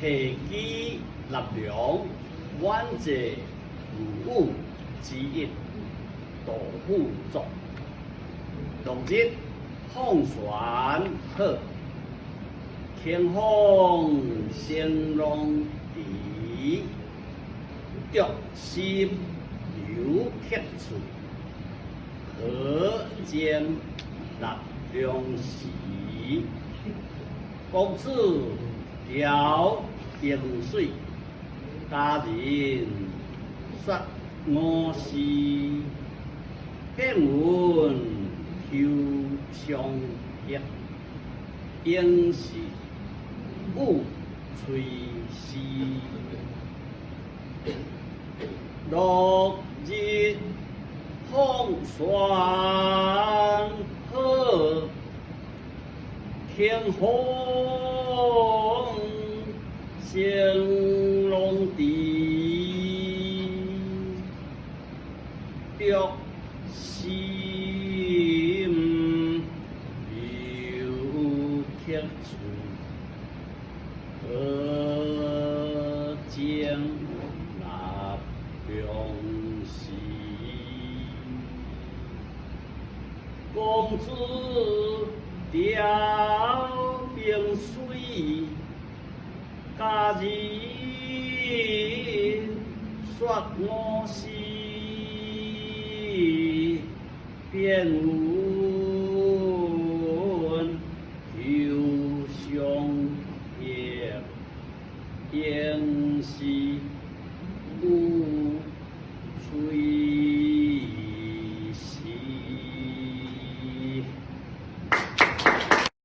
下基立良，晚节如武之一，杜甫作。六日放船好，天风生浪地，竹心流客处，可见立良时。公子调冰水，佳人说我诗。见闻秋相忆，应是雾吹湿。落日放船好，天风生浪地，竹心流客处，可见立良时。公子调冰水，佳人说我诗。便无